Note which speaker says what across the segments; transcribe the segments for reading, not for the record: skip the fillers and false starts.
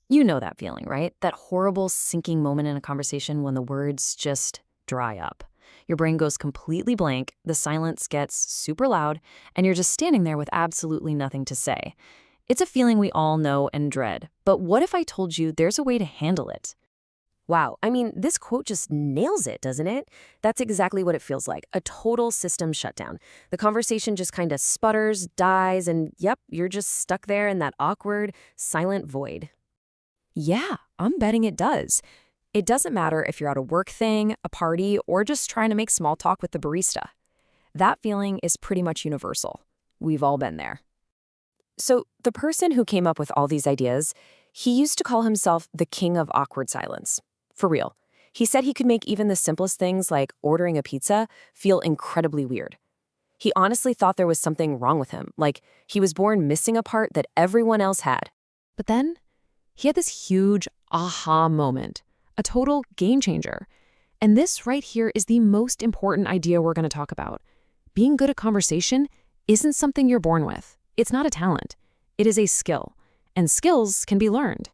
Speaker 1: You know that feeling, right? That horrible sinking moment in a conversation when the words just dry up. Your brain goes completely blank, the silence gets super loud, and you're just standing there with absolutely nothing to say. It's a feeling we all know and dread. But what if I told you there's a way to handle it?
Speaker 2: Wow, I mean, this quote just nails it, doesn't it? That's exactly what it feels like, a total system shutdown. The conversation just kind of sputters, dies, and yep, you're just stuck there in that awkward, silent void.
Speaker 3: Yeah, I'm betting it does. It doesn't matter if you're at a work thing, a party, or just trying to make small talk with the barista. That feeling is pretty much universal. We've all been there. So, the person who came up with all these ideas, he used to call himself the king of awkward silence. For real. He said he could make even the simplest things like ordering a pizza feel incredibly weird. He honestly thought there was something wrong with him, like he was born missing a part that everyone else had. But then, he had this huge aha moment, a total game changer. And this right here is the most important idea we're going to talk about. Being good at conversation isn't something you're born with. It's not a talent. It is a skill. And skills can be learned.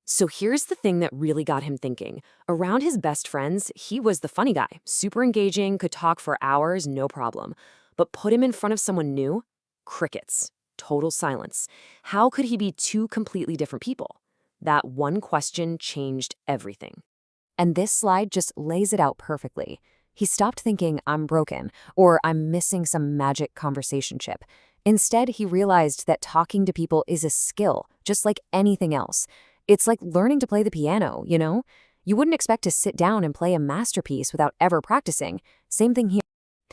Speaker 2: So here's the thing that really got him thinking. Around his best friends, he was the funny guy, super engaging, could talk for hours, no problem. But put him in front of someone new? Crickets. Total silence. How could he be two completely different people? That one question changed everything.
Speaker 3: And this slide just lays it out perfectly. He stopped thinking, I'm broken, or I'm missing some magic conversation chip. Instead, he realized that talking to people is a skill, just like anything else. It's like learning to play the piano, you know? You wouldn't expect to sit down and play a masterpiece without ever practicing. Same thing here.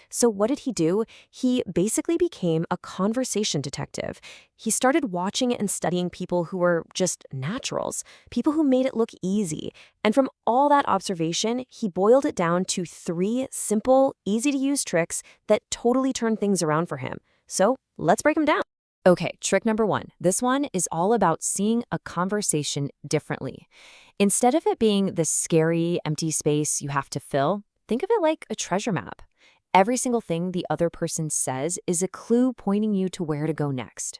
Speaker 3: So what did he do? He basically became a conversation detective. He started watching and studying people who were just naturals, people who made it look easy. And from all that observation, he boiled it down to 3 simple, easy-to-use tricks that totally turned things around for him. So let's break them down. Okay, trick number 1. This one is all about seeing a conversation differently. Instead of it being this scary, empty space you have to fill, think of it like a treasure map. Every single thing the other person says is a clue pointing you to where to go next.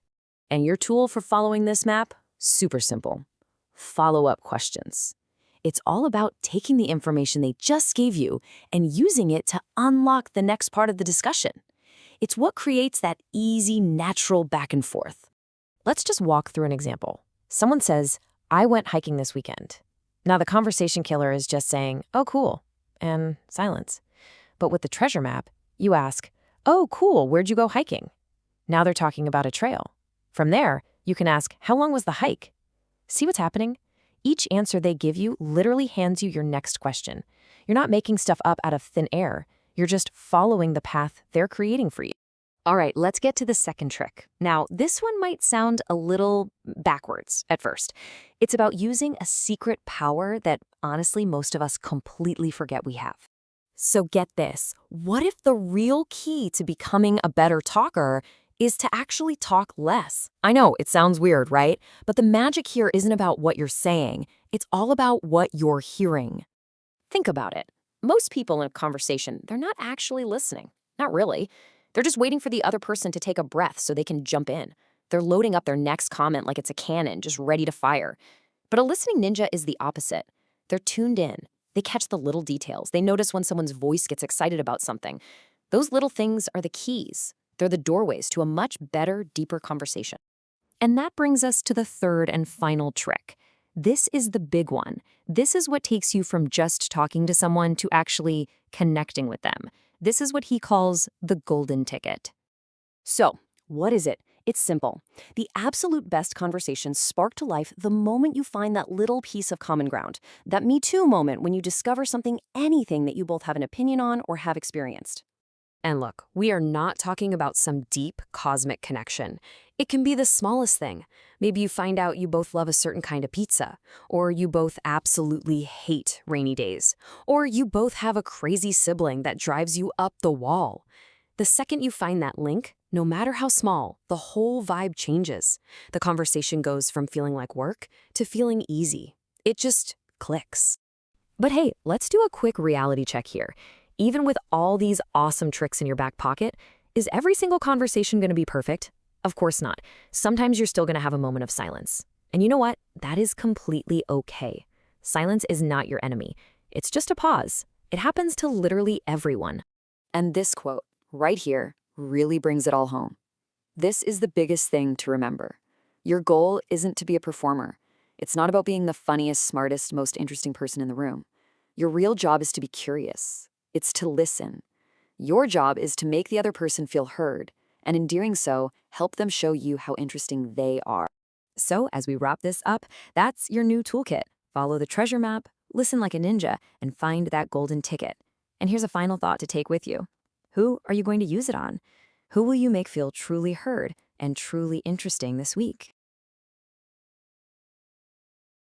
Speaker 3: And your tool for following this map? Super simple. Follow-up questions. It's all about taking the information they just gave you and using it to unlock the next part of the discussion. It's what creates that easy, natural back and forth. Let's just walk through an example. Someone says, I went hiking this weekend. Now the conversation killer is just saying, oh, cool, and silence. But with the treasure map, you ask, oh, cool, where'd you go hiking? Now they're talking about a trail. From there, you can ask, how long was the hike? See what's happening? Each answer they give you literally hands you your next question. You're not making stuff up out of thin air. You're just following the path they're creating for you. All right, let's get to the second trick. Now, this one might sound a little backwards at first. It's about using a secret power that honestly most of us completely forget we have. So get this, what if the real key to becoming a better talker is to actually talk less? I know, it sounds weird, right? But the magic here isn't about what you're saying. It's all about what you're hearing. Think about it. Most people in a conversation, they're not actually listening. Not really. They're just waiting for the other person to take a breath so they can jump in. They're loading up their next comment like it's a cannon, just ready to fire. But a listening ninja is the opposite. They're tuned in. They catch the little details. They notice when someone's voice gets excited about something. Those little things are the keys. They're the doorways to a much better, deeper conversation. And that brings us to the third and final trick. This is the big one. This is what takes you from just talking to someone to actually connecting with them. This is what he calls the golden ticket. So, what is it? It's simple. The absolute best conversations spark to life the moment you find that little piece of common ground, that Me Too moment when you discover anything that you both have an opinion on or have experienced. And look, we are not talking about some deep cosmic connection. It can be the smallest thing. Maybe you find out you both love a certain kind of pizza, or you both absolutely hate rainy days, or you both have a crazy sibling that drives you up the wall. The second you find that link, no matter how small, the whole vibe changes. The conversation goes from feeling like work to feeling easy. It just clicks. But hey, let's do a quick reality check here. Even with all these awesome tricks in your back pocket, is every single conversation going to be perfect? Of course not. Sometimes you're still going to have a moment of silence.
Speaker 1: And you know what? That is completely okay. Silence is not your enemy. It's just a pause. It happens to literally everyone.
Speaker 3: And this quote, right here, really brings it all home. This is the biggest thing to remember. Your goal isn't to be a performer. It's not about being the funniest, smartest, most interesting person in the room. Your real job is to be curious. It's to listen. Your job is to make the other person feel heard, and in doing so, help them show you how interesting they are. So, as we wrap this up, that's your new toolkit. Follow the treasure map, listen like a ninja, and find that golden ticket. And here's a final thought to take with you. Who are you going to use it on? Who will you make feel truly heard and truly interesting this week?